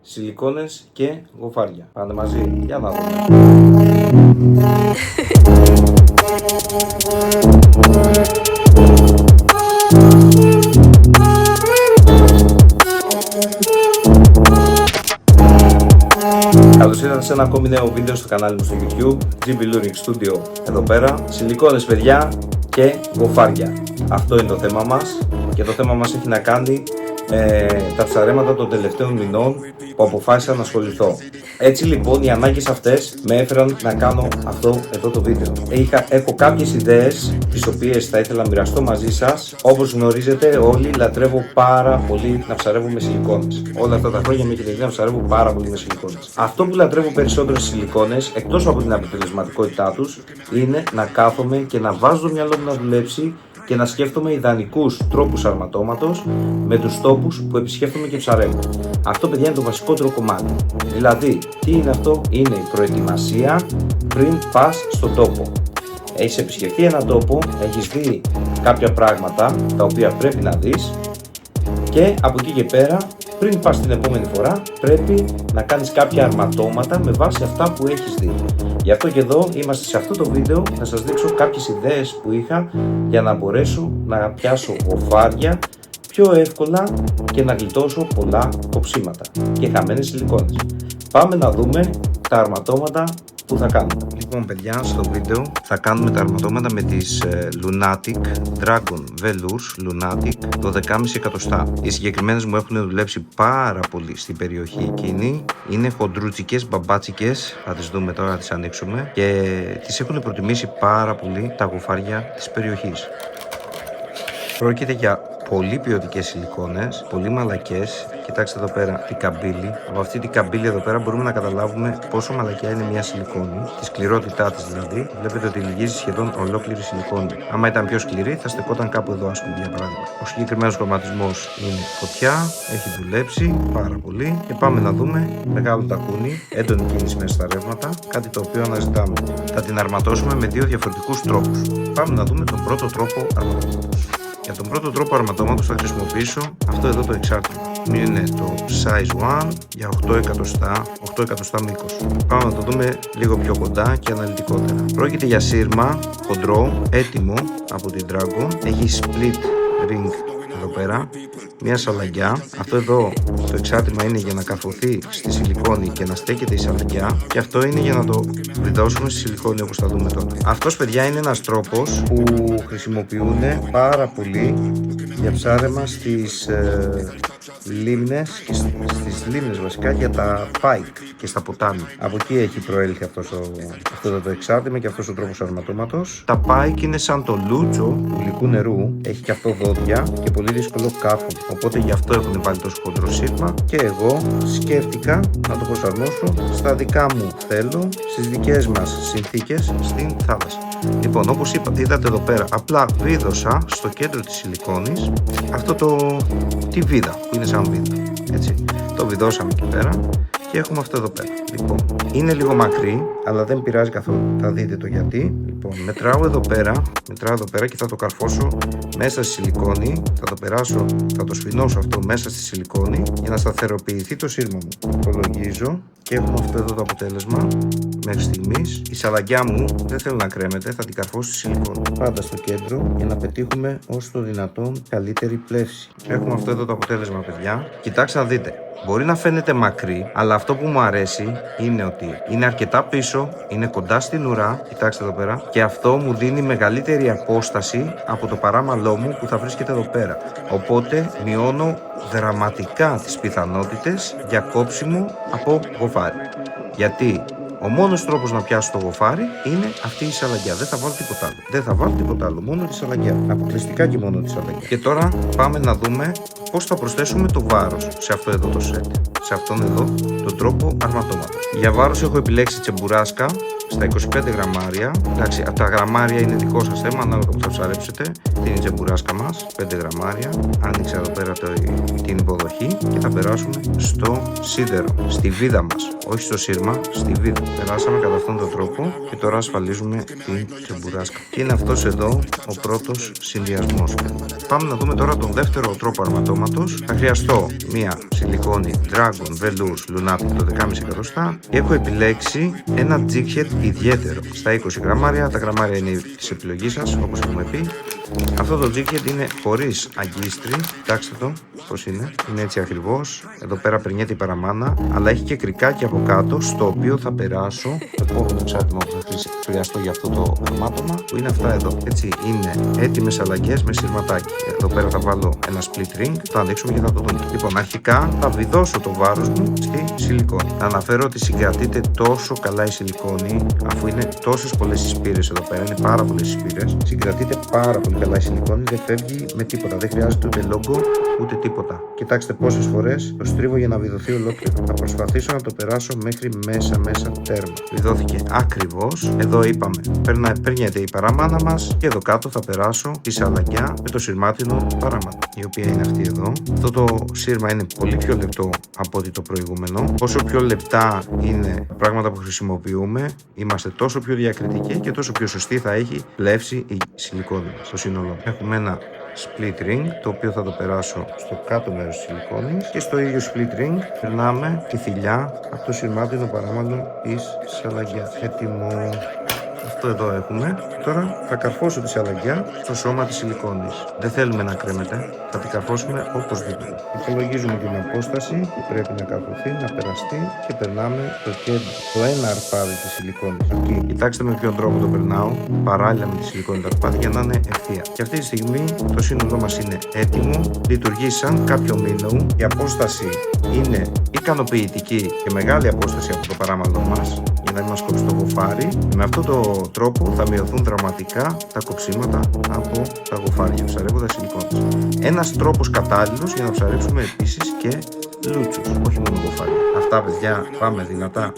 σιλικόνες και γοφάρια. Πάνε μαζί, για να δούμε. Καλώς ήρθατε σε ένα ακόμη νέο βίντεο στο κανάλι μου στο YouTube, GB Luring Studio εδώ πέρα. Σιλικόνες παιδιά και γοφάρια. Αυτό είναι το θέμα μας και το θέμα μας έχει να κάνει με τα ψαρέματα των τελευταίων μηνών που αποφάσισα να ασχοληθώ. Έτσι λοιπόν οι ανάγκες αυτές με έφεραν να κάνω αυτό εδώ το βίντεο. Έχω κάποιες ιδέες τις οποίες θα ήθελα να μοιραστώ μαζί σας. Όπως γνωρίζετε όλοι λατρεύω πάρα πολύ να ψαρεύω με σιλικόνες. Όλα αυτά τα χρόνια με έχετε δει να ψαρεύω πάρα πολύ με σιλικόνες. Αυτό που λατρεύω περισσότερο στις σιλικόνες, εκτός από την αποτελεσματικότητά τους, είναι να κάθομαι και να βάζω το μυαλό μου να δουλέψει και να σκέφτομαι ιδανικούς τρόπους αρματώματος με τους τόπους που επισκέφτομαι και ψαρεύω. Αυτό παιδιά είναι το βασικότερο κομμάτι. Δηλαδή, τι είναι αυτό? Είναι η προετοιμασία πριν πας στον τόπο. Έχεις επισκεφτεί έναν τόπο, έχεις δει κάποια πράγματα τα οποία πρέπει να δεις και από εκεί και πέρα, πριν πας την επόμενη φορά, πρέπει να κάνεις κάποια αρματώματα με βάση αυτά που έχεις δει. Γι' αυτό και εδώ είμαστε σε αυτό το βίντεο να σας δείξω κάποιες ιδέες που είχα για να μπορέσω να πιάσω γοφάρια πιο εύκολα και να γλιτώσω πολλά κοψίματα και χαμένες σιλικόνες. Πάμε να δούμε τα αρματώματα που θα κάνουμε. Λοιπόν παιδιά, στο βίντεο θα κάνουμε τα αρματώματα με τις Lunatic Dragon Velours Lunatic 12,5 εκατοστά. Οι συγκεκριμένες μου έχουν δουλέψει πάρα πολύ στην περιοχή εκείνη. Είναι χοντρούτσικες, μπαμπάτσικες. Θα τις δούμε τώρα, θα τις ανοίξουμε. Και τις έχουν προτιμήσει πάρα πολύ τα γοφάρια της περιοχής. Πρόκειται για πολύ ποιοτικές σιλικόνες, πολύ μαλακές. Κοιτάξτε εδώ πέρα την καμπύλη. Από αυτή την καμπύλη εδώ πέρα μπορούμε να καταλάβουμε πόσο μαλακιά είναι μια σιλικόνη, τη σκληρότητά της δηλαδή. Βλέπετε ότι λυγίζει σχεδόν ολόκληρη σιλικόνη. Άμα ήταν πιο σκληρή, θα στεκόταν κάπου εδώ, ας πούμε, για παράδειγμα. Ο συγκεκριμένος χρωματισμός είναι φωτιά, έχει δουλέψει πάρα πολύ. Και πάμε να δούμε μεγάλο τακούνι, έντονη κίνηση μέσα στα ρεύματα, κάτι το οποίο αναζητάμε. Θα την αρματώσουμε με δύο διαφορετικούς τρόπους. Πάμε να δούμε τον πρώτο τρόπο αρματώματος. Για τον πρώτο τρόπο αρματώματος θα χρησιμοποιήσω αυτό εδώ το εξάρτημα. Είναι το size 1 για 8 εκατοστά μήκος. Πάμε να το δούμε λίγο πιο κοντά και αναλυτικότερα. Πρόκειται για σύρμα χοντρό, έτοιμο από την Dragon. Έχει split ring εδώ πέρα, μια σαλαγιά. Αυτό εδώ το εξάρτημα είναι για να καρφωθεί στη σιλικόνη και να στέκεται η σαλαγιά, και αυτό είναι για να το βιδώσουμε στη σιλικόνη, όπως θα δούμε τώρα. Αυτός παιδιά είναι ένας τρόπος που χρησιμοποιούν πάρα πολύ για ψάρεμα στις λίμνες και στις λίμνες βασικά, για τα pike και στα ποτάμι. Από εκεί έχει προέλθει αυτό το εξάρτημα και αυτός ο τρόπος αρματώματος. Τα pike είναι σαν το λούτσο του γλυκού νερού, έχει και αυτό δόντια και πολύ δύσκολο κάφο, οπότε γι' αυτό έχουν βάλει τόσο χοντρό σύρμα και εγώ σκέφτηκα να το προσαρμόσω στα δικά μου θέλω, στις δικές μας συνθήκες στην θάλασσα. Λοιπόν, όπως είδατε εδώ πέρα, απλά βίδωσα στο κέντρο της σιλικόνης τη βίδα που είναι σαν βίδα, έτσι. Το βιδώσαμε εκεί πέρα και έχουμε αυτό εδώ πέρα. Λοιπόν, είναι λίγο μακρύ, αλλά δεν πειράζει καθόλου. Θα δείτε το γιατί. Λοιπόν, μετράω εδώ πέρα και θα το καρφώσω μέσα στη σιλικόνη. Θα το σφινώσω αυτό μέσα στη σιλικόνη για να σταθεροποιηθεί το σύρμα μου. Υπολογίζω και έχουμε αυτό εδώ το αποτέλεσμα μέχρι στιγμής. Η σαλαγιά μου δεν θέλω να κρέμεται, θα την καρφώσω στη σιλικόνη. Πάντα στο κέντρο για να πετύχουμε όσο το δυνατόν καλύτερη πλεύση. Έχουμε αυτό εδώ το αποτέλεσμα παιδιά. Κοιτάξτε να δείτε. Μπορεί να φαίνεται μακρύ, αλλά αυτό που μου αρέσει είναι ότι είναι αρκετά πίσω, είναι κοντά στην ουρά, κοιτάξτε εδώ πέρα, και αυτό μου δίνει μεγαλύτερη απόσταση από το παράμαλό μου που θα βρίσκεται εδώ πέρα. Οπότε μειώνω δραματικά τις πιθανότητες για κόψιμο από γοφάρι. Γιατί ο μόνος τρόπος να πιάσω το γοφάρι είναι αυτή η σαλαγιά. Δεν θα βάλω τίποτα άλλο. Μόνο τη σαλαγιά. Αποκλειστικά και μόνο τη σαλαγιά. Και τώρα πάμε να δούμε πώς θα προσθέσουμε το βάρος σε αυτό εδώ το σετ. Σε αυτόν εδώ τον τρόπο αρματώματος. Για βάρος έχω επιλέξει τσεμπουράσκα στα 25 γραμμάρια. Εντάξει, τα γραμμάρια είναι δικό σας θέμα, ανάλογα που θα ψαρέψετε. Την τσεμπουράσκα μας, 5 γραμμάρια. Άνοιξα εδώ πέρα την υποδοχή και θα περάσουμε στο σίδερο, στη βίδα μας. Όχι στο σύρμα, στη βίδα. Περάσαμε κατά αυτόν τον τρόπο και τώρα ασφαλίζουμε την τσεμπουράσκα. Και είναι αυτός εδώ ο πρώτος συνδυασμός. Πάμε να δούμε τώρα τον δεύτερο τρόπο αρματώματος. παραματώματος. Θα χρειαστώ μία σιλικόνη Dragon Velours Lunatic το 10,5 εκατοστά και έχω επιλέξει ένα jig head ιδιαίτερο στα 20 γραμμάρια. Τα γραμμάρια είναι της επιλογής σας, όπως έχουμε πει. Αυτό το jig head είναι χωρίς αγκίστρι. Κοιτάξτε το πως είναι έτσι ακριβώς. Εδώ πέρα περνιέται η παραμάνα, αλλά έχει και κρικάκι από κάτω, στο οποίο θα περάσω το επόμενο εξάρτημα που θα χρειαστώ για αυτό το αρμάτωμα, που είναι αυτά εδώ. Έτσι, είναι έτοιμες αλλαγές με σειρματάκι. Εδώ πέρα θα βάλω ένα split ring, θα ανοίξουμε και θα το δούμε. Λοιπόν, αρχικά θα βιδώσω το βάρος μου στη σιλικόνη. Να αναφέρω ότι συγκρατείται τόσο καλά η σιλικόνη, αφού είναι τόσες πολλές εισπύρες εδώ πέρα, είναι πάρα πολλές εισπύρες. Συγκρατείται πάρα πολύ καλά η σιλικόνη, δεν φεύγει με τίποτα, δεν χρειάζεται ούτε logo ούτε τίποτα. Κοιτάξτε πόσες φορές το στρίβω για να βιδωθεί ολόκληρο. Θα προσπαθήσω να το περάσω μέχρι μέσα τέρμα. Βιδώθηκε ακριβώς. Εδώ είπαμε, περνιέται η παραμάνα μας και εδώ κάτω θα περάσω τη σαλαγκιά με το σειρμάτινο παραμάνα, η οποία είναι αυτή εδώ. Αυτό το σύρμα είναι πολύ πιο λεπτό από ότι το προηγούμενο. Όσο πιο λεπτά είναι τα πράγματα που χρησιμοποιούμε, είμαστε τόσο πιο διακριτικοί και τόσο πιο σωστή θα έχει πλεύσει η σιλικόνη στο σύνολο. Έχουμε ένα split ring, το οποίο θα το περάσω στο κάτω μέρος της σιλικόνης, και στο ίδιο split ring περνάμε τη θηλιά από το σειρμάτινο παράμανο της σαλαγκιάς. Έτοιμο. Αυτό εδώ έχουμε. Τώρα θα καρφώσω τη σαλαγκιά στο σώμα της σιλικόνης. Δεν θέλουμε να κρέμεται, θα την καρφώσουμε οπωσδήποτε. Υπολογίζουμε την απόσταση που πρέπει να καρφωθεί, να περαστεί και περνάμε το κέντρο, το ένα αρπάδι της σιλικόνης. Εκεί. Κοιτάξτε με ποιον τρόπο το περνάω, παράλληλα με τη σιλικόνη τα αρπάδια, για να είναι ευθεία. Και αυτή τη στιγμή το σύνολό μας είναι έτοιμο, λειτουργεί σαν κάποιο μήλο. Η απόσταση είναι ικανοποιητική και μεγάλη απόσταση από το παράμαλό μας, για να μην μας κόψει το γοφάρι. Με αυτόν τον τρόπο θα μειωθούν δραματικά τα κοψίματα από τα γοφάρια ψαρεύοντας σιλικόνης. Ένας τρόπος κατάλληλος για να ψαρέψουμε επίσης και λούτσους, όχι μόνο γοφάρια. Αυτά, παιδιά, πάμε δυνατά.